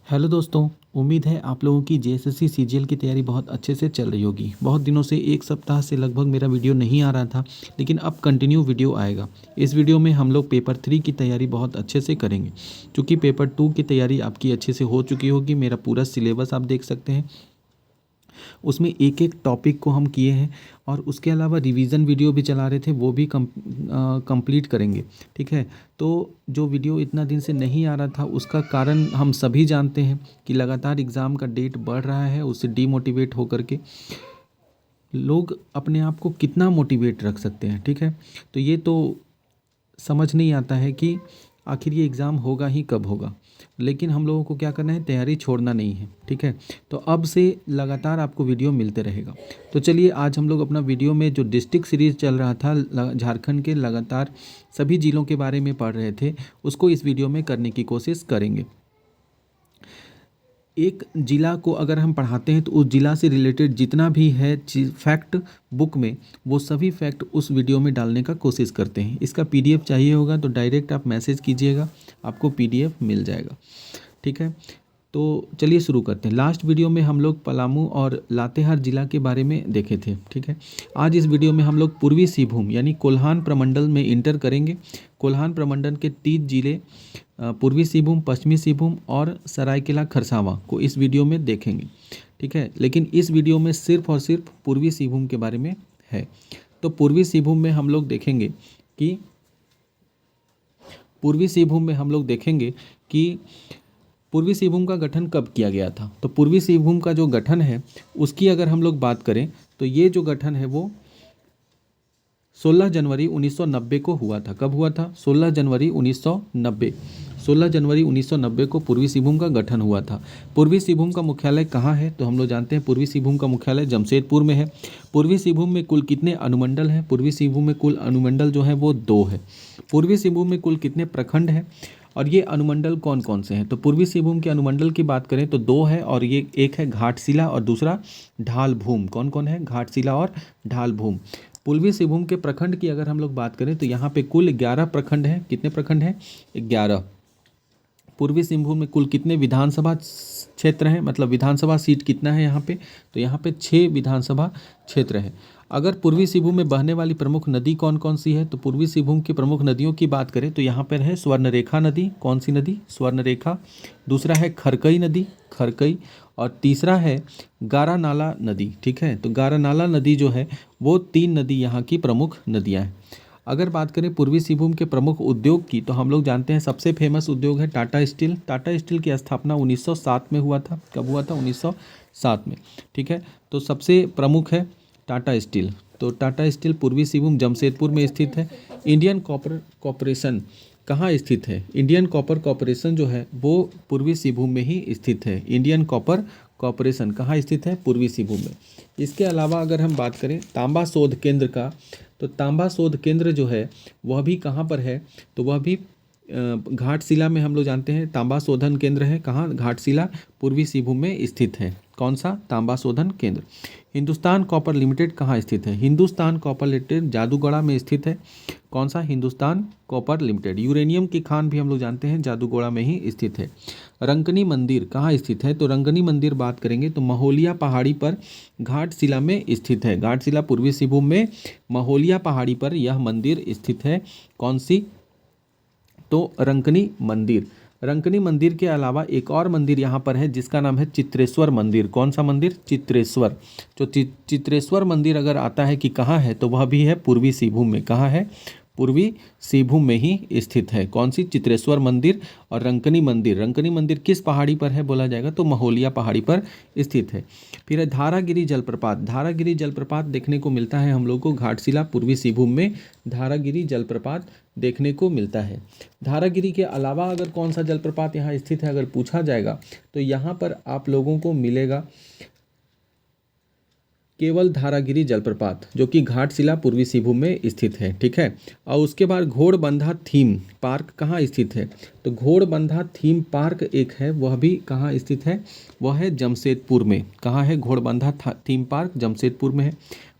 Hello दोस्तों। उम्मीद है आप लोगों की जेएसएससी सीजीएल की तैयारी बहुत अच्छे से चल रही होगी। बहुत दिनों से एक सप्ताह से लगभग मेरा वीडियो नहीं आ रहा था, लेकिन अब कंटिन्यू वीडियो आएगा। इस वीडियो में हम लोग पेपर 3 की तैयारी बहुत अच्छे से करेंगे। क्योंकि पेपर 2 की तैयारी आपकी अच्छे से हो चुकी होगी। मेरा पूरा सिलेबस आप देख सकते हैं, उसमें एक एक टॉपिक को हम किए हैं और उसके अलावा रिवीजन वीडियो भी चला रहे थे, वो भी कंप्लीट करेंगे। ठीक है, तो जो वीडियो इतना दिन से नहीं आ रहा था उसका कारण हम सभी जानते हैं कि लगातार एग्ज़ाम का डेट बढ़ रहा है। उससे डीमोटिवेट होकर के लोग अपने आप को कितना मोटिवेट रख सकते हैं। ठीक है, तो ये तो समझ नहीं आता है कि आखिर ये एग्ज़ाम होगा ही कब होगा। लेकिन हम लोगों को क्या करना है, तैयारी छोड़ना नहीं है। ठीक है, तो अब से लगातार आपको वीडियो मिलते रहेगा। तो चलिए आज हम लोग अपना वीडियो में जो डिस्ट्रिक्ट सीरीज़ चल रहा था, झारखंड के लगातार सभी ज़िलों के बारे में पढ़ रहे थे, उसको इस वीडियो में करने की कोशिश करेंगे। एक ज़िला को अगर हम पढ़ाते हैं तो उस ज़िला से रिलेटेड जितना भी है फैक्ट बुक में, वो सभी फैक्ट उस वीडियो में डालने का कोशिश करते हैं। इसका पीडीएफ चाहिए होगा तो डायरेक्ट आप मैसेज कीजिएगा, आपको पीडीएफ मिल जाएगा। ठीक है, तो चलिए शुरू करते हैं। लास्ट वीडियो में हम लोग पलामू और लातेहार जिला के बारे में देखे थे। ठीक है, आज इस वीडियो में हम लोग पूर्वी सिंहभूम यानी कोल्हान प्रमंडल में इंटर करेंगे। कोल्हान प्रमंडल के 3 जिले पूर्वी सिंहभूम, पश्चिमी सिंहभूम और सरायकेला खरसावां को इस वीडियो में देखेंगे। ठीक है, लेकिन इस वीडियो में सिर्फ और सिर्फ पूर्वी सिंहभूम के बारे में है। तो पूर्वी सिंहभूम में हम लोग देखेंगे कि पूर्वी सिंहभूम में हम लोग देखेंगे कि पूर्वी सिंहभूम का गठन कब किया गया था। तो पूर्वी सिंहभूम का जो गठन है उसकी अगर हम लोग बात करें तो ये जो गठन है वो 16 जनवरी 1990 को हुआ था। कब हुआ था? 16 जनवरी 1990। 16 जनवरी 1990 को पूर्वी सिंहभूम का गठन हुआ था। पूर्वी सिंहभूम का मुख्यालय कहाँ है? तो हम लोग जानते हैं पूर्वी सिंहभूम का मुख्यालय जमशेदपुर में है। पूर्वी सिंहभूम में कुल कितने अनुमंडल हैं? पूर्वी सिंहभूम में कुल अनुमंडल जो है वो 2 है। पूर्वी सिंहभूम में कुल कितने प्रखंड हैं और ये अनुमंडल कौन कौन से हैं? तो पूर्वी सिंहभूम के अनुमंडल की बात करें तो 2 है, और ये एक है घाटशिला और दूसरा ढालभूम। कौन कौन है? घाटशिला और ढालभूम। पूर्वी सिंहभूम के प्रखंड की अगर हम लोग बात करें तो यहाँ पे कुल 11 प्रखंड हैं। कितने प्रखंड हैं? 11। पूर्वी सिंहभूम में कुल कितने विधानसभा क्षेत्र हैं, मतलब विधानसभा सीट कितना है यहाँ पे? तो यहाँ पे 6 विधानसभा क्षेत्र है। अगर पूर्वी सिंहभूम में बहने वाली प्रमुख नदी कौन कौन सी है? तो पूर्वी सिंहभूम की प्रमुख नदियों की बात करें तो यहाँ पर है स्वर्णरेखा नदी। कौन सी नदी? स्वर्णरेखा। दूसरा है खरकई नदी, खरकई। और तीसरा है गारा नाला नदी। ठीक है, तो गारा नाला नदी जो है वो 3 नदी यहाँ की प्रमुख नदियाँ हैं। अगर बात करें पूर्वी सिंहभूम के प्रमुख उद्योग की तो हम लोग जानते हैं सबसे फेमस उद्योग है टाटा स्टील। टाटा स्टील की स्थापना 1907 में हुआ था। कब हुआ था? 1907 में। ठीक है, तो सबसे प्रमुख है टाटा स्टील। तो टाटा स्टील पूर्वी सिंहभूम जमशेदपुर में स्थित है। इंडियन कॉपर कॉरपोरेशन कहाँ स्थित है? इंडियन कॉपर कॉरपोरेशन जो है वो पूर्वी सिंहभूम में ही स्थित है। इंडियन कॉपर कॉरपोरेशन कहाँ स्थित है? पूर्वी सिंहभूम में। इसके अलावा अगर हम बात करें तांबा शोध केंद्र का, तो तांबा शोध केंद्र जो है वह भी कहाँ पर है? तो वह भी घाटशिला में हम लोग जानते हैं तांबा शोधन केंद्र है। कहाँ? घाटशिला पूर्वी सिंहभूम में स्थित है। कौन सा? तांबा शोधन केंद्र। हिंदुस्तान कॉपर लिमिटेड कहाँ स्थित है? हिंदुस्तान कॉपर लिमिटेड जादूगोड़ा में स्थित है। कौन सा? Hindustan copper limited. यूरेनियम की खान भी हम लोग जानते हैं जादूगोड़ा में ही स्थित है। रंकनी मंदिर कहाँ स्थित है? तो रंकनी मंदिर बात करेंगे तो महोलिया पहाड़ी पर घाटशिला में स्थित है। घाटशिला पूर्वी सिंहभूम में महोलिया पहाड़ी पर यह मंदिर स्थित है। कौन सी? तो रंकनी मंदिर। रंकनी मंदिर के अलावा एक और मंदिर यहाँ पर है जिसका नाम है चित्रेश्वर मंदिर। कौन सा मंदिर? चित्रेश्वर। जो चित्रेश्वर मंदिर अगर आता है कि कहाँ है तो वह भी है पूर्वी सिंहभूम में। कहाँ है? पूर्वी सिंहभूम में ही स्थित है। कौन सी? चित्रेश्वर मंदिर और रंकनी मंदिर। रंकनी मंदिर किस पहाड़ी पर है बोला जाएगा? तो महोलिया पहाड़ी पर स्थित है। फिर है धारागिरी जलप्रपात। धारागिरी जलप्रपात देखने को मिलता है हम लोग को घाटशिला पूर्वी सिंहभूम में। धारागिरी जलप्रपात देखने को मिलता है। धारागिरी के अलावा अगर कौन सा जलप्रपात यहाँ स्थित है अगर पूछा जाएगा तो यहाँ पर आप लोगों को मिलेगा केवल धारागिरी जलप्रपात, जो कि घाटशिला पूर्वी सिंहभूम में स्थित है। ठीक है, और उसके बाद घोड़बंधा थीम पार्क कहाँ स्थित है? तो घोड़बंधा थीम पार्क एक है, वह भी कहाँ स्थित है? वह है जमशेदपुर में। कहाँ है? घोड़बंधा थीम पार्क जमशेदपुर में है।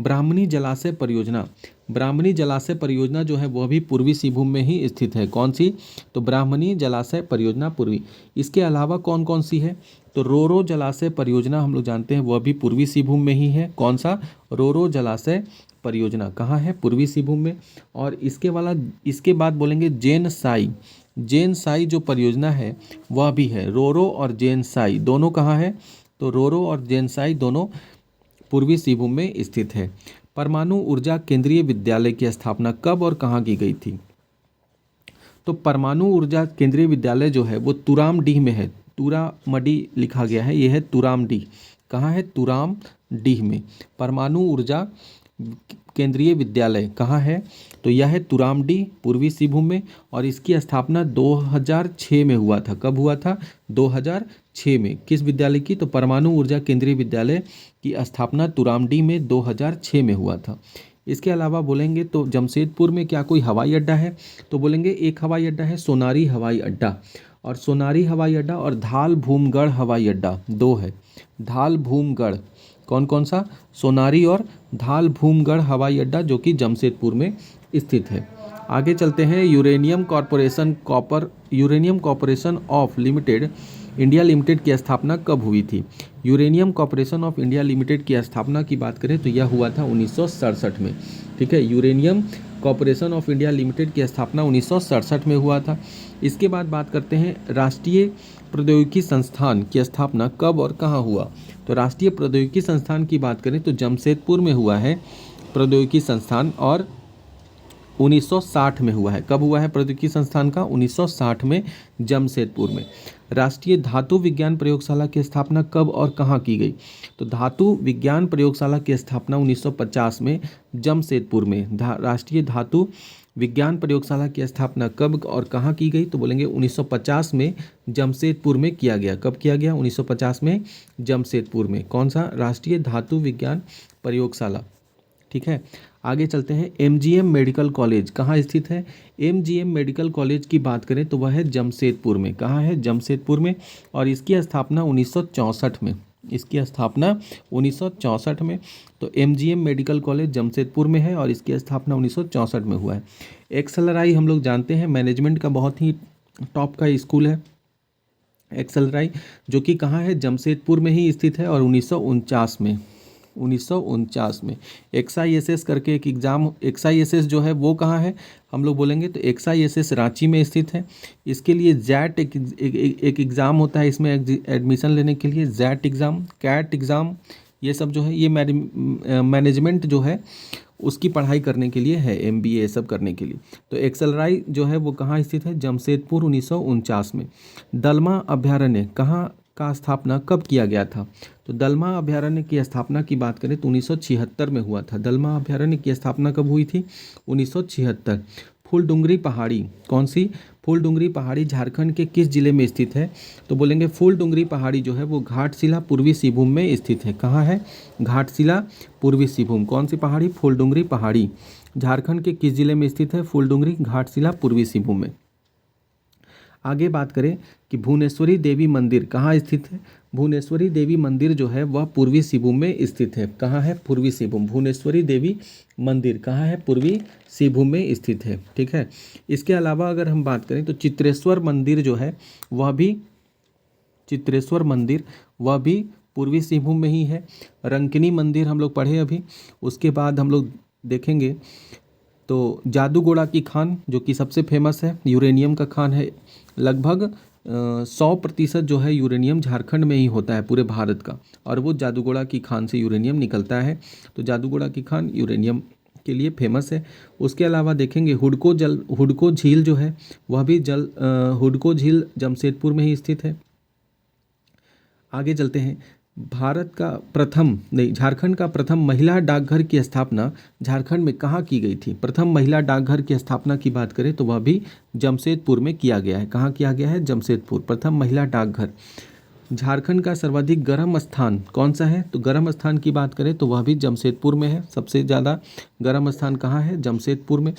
ब्राह्मणी जलाशय परियोजना ब्राह्मणी जलाशय परियोजना जो है वह भी पूर्वी सिंहभूम में ही स्थित है। कौन सी? तो ब्राह्मणी जलाशय परियोजना पूर्वी। इसके अलावा कौन कौन सी है? तो रोरो जलाशय परियोजना हम लोग जानते हैं वह भी पूर्वी सिंहभूम में ही है। कौन सा? रोरो जलाशय परियोजना कहाँ है? पूर्वी सिंहभूम में। और इसके बाद बोलेंगे जेन साई। जेन साई जो परियोजना है वह भी है। रोरो और जेन साई दोनों कहाँ है? तो रोरो और जेन साई दोनों पूर्वी सिंहभूम में स्थित है। परमाणु ऊर्जा केंद्रीय विद्यालय की स्थापना कब और कहाँ की गई थी? तो परमाणु ऊर्जा केंद्रीय विद्यालय जो है वो तुरामडीह में है। तुरामडी लिखा गया है, यह है तुरामडीह। कहाँ है? तुरामडीह में। परमाणु ऊर्जा केंद्रीय विद्यालय कहाँ है? तो यह है तुरामडीह, पूर्वी सिंहभूम में। और इसकी स्थापना 2006 में हुआ था। कब हुआ था? 2006 में। किस विद्यालय की? तो परमाणु ऊर्जा केंद्रीय विद्यालय की स्थापना तुरामडीह में 2006 में हुआ था। इसके अलावा बोलेंगे तो जमशेदपुर में क्या कोई हवाई अड्डा है? तो बोलेंगे एक हवाई अड्डा है, सोनारी हवाई अड्डा। और सोनारी हवाई अड्डा और धाल भूमगढ़ हवाई अड्डा दो है। धाल भूमगढ़ कौन कौन सा? सोनारी और धाल भूमगढ़ हवाई अड्डा जो कि जमशेदपुर में स्थित है। आगे चलते हैं। Uranium corporation of limited India limited की स्थापना कब हुई थी? Uranium corporation of India limited की स्थापना की बात करें तो यह हुआ था 1967 में। ठीक है, uranium corporation of India limited की स्थापना 1967 में हुआ था। इसके बाद बात करते हैं राष्ट्रीय प्रौद्योगिकी संस्थान की स्थापना कब और कहाँ हुआ? तो राष्ट्रीय प्रौद्योगिकी संस्थान की बात करें तो जमशेदपुर में हुआ है प्रौद्योगिकी संस्थान, और 1960 में हुआ है। कब हुआ है प्रौद्योगिकी संस्थान का? 1960 में जमशेदपुर में। राष्ट्रीय धातु विज्ञान प्रयोगशाला की स्थापना कब और कहाँ की गई? तो धातु विज्ञान प्रयोगशाला की स्थापना 1950 में जमशेदपुर में। राष्ट्रीय धातु विज्ञान प्रयोगशाला की स्थापना कब और कहाँ की गई? तो बोलेंगे 1950 में जमशेदपुर में किया गया। कब किया गया? 1950 में जमशेदपुर में। कौन सा? राष्ट्रीय धातु विज्ञान प्रयोगशाला। ठीक है, आगे चलते हैं। एमजीएम मेडिकल कॉलेज कहाँ स्थित है? एमजीएम मेडिकल कॉलेज की बात करें तो वह है जमशेदपुर में। कहाँ है? जमशेदपुर में। और इसकी स्थापना 1964 में। इसकी स्थापना 1964 में। तो एमजीएम मेडिकल कॉलेज जमशेदपुर में है और इसकी स्थापना 1964 में हुआ है। एक्सएलआरआई हम लोग जानते हैं मैनेजमेंट का बहुत ही टॉप का स्कूल है एक्सएलआरआई, जो कि कहाँ है? जमशेदपुर में ही स्थित है। और 1949 में एक्सआईएसएस करके एक एग्ज़ाम, एक्सआईएसएस जो है वो कहाँ है हम लोग बोलेंगे? तो एक्सआईएसएस रांची में स्थित है। इसके लिए जैट एक एग्ज़ाम होता है इसमें एडमिशन लेने के लिए। जैट एग्ज़ाम, कैट एग्ज़ाम, ये सब जो है ये मैनेजमेंट जो है उसकी पढ़ाई करने के लिए है, एमबीए सब करने के लिए। तो एक्सएलआरआई जो है वो कहाँ स्थित है? जमशेदपुर 1949 में। दलमा अभ्यारण्य कहाँ का स्थापना कब किया गया था? तो दलमा अभ्यारण्य की स्थापना की बात करें तो 1976 में हुआ था। दलमा अभ्यारण्य की स्थापना कब हुई थी? 1976। फूलडुंगरी पहाड़ी कौन सी? फूलडुंगरी पहाड़ी झारखंड के किस जिले में स्थित है? तो बोलेंगे फूलडुंगरी पहाड़ी जो है वो घाटशिला पूर्वी सिंहभूम में स्थित है। कहाँ है? घाटशिला पूर्वी सिंहभूम। कौन सी पहाड़ी? फूलडुंगरी पहाड़ी। झारखंड के किस जिले में स्थित है? फूलडुंगरी घाटशिला पूर्वी सिंहभूम में। आगे बात करें कि भुवनेश्वरी देवी मंदिर कहाँ स्थित है? भुवनेश्वरी देवी मंदिर जो है वह पूर्वी सिंहभूम में स्थित है। कहाँ है? पूर्वी सिंहभूम। भुवनेश्वरी देवी मंदिर कहाँ है? पूर्वी सिंहभूम में स्थित है। ठीक है, इसके अलावा अगर हम बात करें तो चित्रेश्वर मंदिर जो है वह भी पूर्वी सिंहभूम में ही है। रंकिनी मंदिर हम लोग पढ़े अभी। उसके बाद हम लोग देखेंगे तो जादूगोड़ा की खान जो कि सबसे फेमस है, यूरेनियम का खान है। लगभग 100% जो है यूरेनियम झारखंड में ही होता है पूरे भारत का, और वो जादूगोड़ा की खान से यूरेनियम निकलता है। तो जादूगोड़ा की खान यूरेनियम के लिए फेमस है। उसके अलावा देखेंगे हुडको झील जो है वह भी हुडको झील जमशेदपुर में ही स्थित है। आगे चलते हैं। झारखंड का प्रथम महिला डाकघर की स्थापना झारखंड में कहाँ की गई थी? प्रथम महिला डाकघर की स्थापना की बात करें तो वह भी जमशेदपुर में किया गया है। कहाँ किया गया है? जमशेदपुर। प्रथम महिला डाकघर। झारखंड का सर्वाधिक गर्म स्थान कौन सा है? तो गर्म स्थान की बात करें तो वह भी जमशेदपुर में है। सबसे ज़्यादा गर्म स्थान कहाँ है? जमशेदपुर में।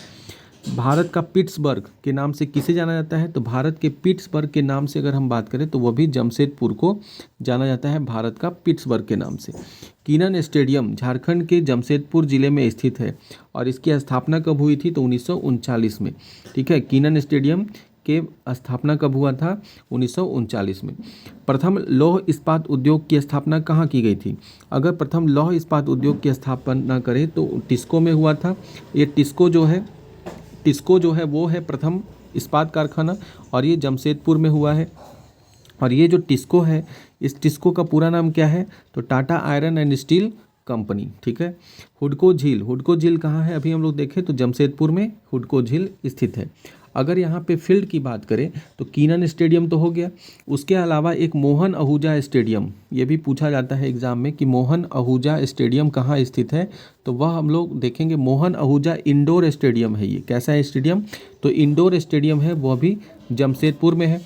भारत का पिट्सबर्ग के नाम से किसे जाना जाता है? तो भारत के पिट्सबर्ग के नाम से अगर हम बात करें तो वह भी जमशेदपुर को जाना जाता है, भारत का पिट्सबर्ग के नाम से। कीनन स्टेडियम झारखंड के जमशेदपुर जिले में स्थित है और इसकी स्थापना कब हुई थी? तो 1939 में। ठीक है, कीनन स्टेडियम के स्थापना कब हुआ था? 1939 में। प्रथम लौह इस्पात उद्योग की स्थापना कहाँ की गई थी? अगर प्रथम लौह इस्पात उद्योग की स्थापना करें तो टिस्को में हुआ था। ये टिस्को जो है वो है प्रथम इस्पात कारखाना और ये जमशेदपुर में हुआ है। और ये जो टिस्को है, इस टिस्को का पूरा नाम क्या है? तो Tata iron and steel company. ठीक है। हुडको झील कहाँ है? अभी हम लोग देखें तो जमशेदपुर में हुडको झील स्थित है। अगर यहाँ पे फील्ड की बात करें तो कीनन स्टेडियम तो हो गया, उसके अलावा एक मोहन आहूजा स्टेडियम, ये भी पूछा जाता है एग्जाम में कि मोहन आहूजा स्टेडियम कहाँ स्थित है, तो वह हम लोग देखेंगे। मोहन आहूजा इंडोर स्टेडियम है। ये कैसा है स्टेडियम? तो इंडोर स्टेडियम है, वह भी जमशेदपुर में है।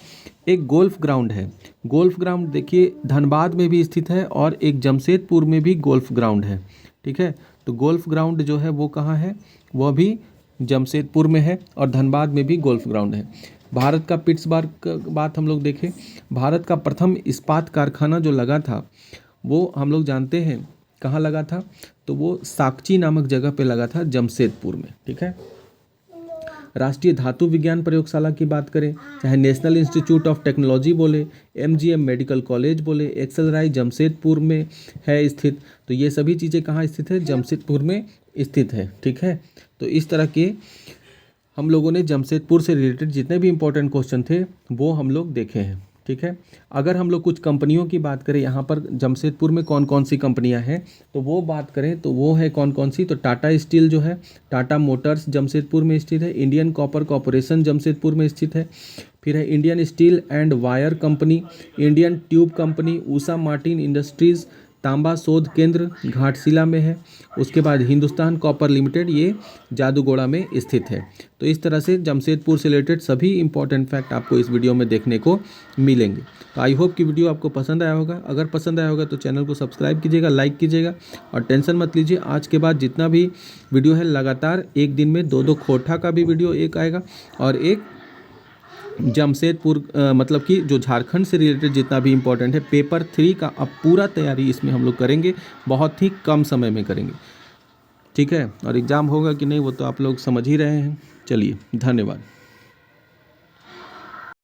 एक गोल्फ ग्राउंड है, गोल्फ ग्राउंड देखिए धनबाद में भी स्थित है और एक जमशेदपुर में भी गोल्फ ग्राउंड है। ठीक है, तो गोल्फ ग्राउंड जो है वो कहाँ है? वह भी जमशेदपुर में है और धनबाद में भी गोल्फ ग्राउंड है। भारत का पिट्सबर्ग का बात हम लोग देखें, भारत का प्रथम इस्पात कारखाना जो लगा था वो हम लोग जानते हैं कहाँ लगा था, तो वो साकची नामक जगह पे लगा था, जमशेदपुर में। ठीक है। राष्ट्रीय धातु विज्ञान प्रयोगशाला की बात करें, चाहे नेशनल इंस्टीट्यूट ऑफ टेक्नोलॉजी बोले, MGM मेडिकल कॉलेज बोले, एक्सेलराई जमशेदपुर में है स्थित, तो ये सभी चीज़ें कहाँ स्थित है? जमशेदपुर में स्थित है। ठीक है, तो इस तरह के हम लोगों ने जमशेदपुर से रिलेटेड जितने भी इंपॉर्टेंट क्वेश्चन थे वो हम लोग देखे हैं। ठीक है, अगर हम लोग कुछ कंपनियों की बात करें, यहाँ पर जमशेदपुर में कौन कौन सी कंपनियाँ हैं तो वो बात करें तो वो है कौन कौन सी, तो टाटा स्टील जो है, टाटा मोटर्स जमशेदपुर में स्थित है, इंडियन कॉपर कॉरपोरेशन जमशेदपुर में स्थित है, फिर है Indian steel and wire company, Indian tube company, Usha Martin industries, तांबा शोध केंद्र घाटशिला में है, उसके बाद हिंदुस्तान कॉपर लिमिटेड, ये जादूगोड़ा में स्थित है। तो इस तरह से जमशेदपुर से रिलेटेड सभी इंपॉर्टेंट फैक्ट आपको इस वीडियो में देखने को मिलेंगे। तो आई होप कि वीडियो आपको पसंद आया होगा। अगर पसंद आया होगा तो चैनल को सब्सक्राइब कीजिएगा, लाइक कीजिएगा और टेंशन मत लीजिए, आज के बाद जितना भी वीडियो है लगातार एक दिन में 2-2 खोटा का भी वीडियो एक आएगा और एक जमशेदपुर मतलब कि जो झारखंड से रिलेटेड जितना भी इम्पोर्टेंट है पेपर 3 का अब पूरा तैयारी इसमें हम लोग करेंगे, बहुत ही कम समय में करेंगे। ठीक है, और एग्ज़ाम होगा कि नहीं वो तो आप लोग समझ ही रहे हैं। चलिए, धन्यवाद।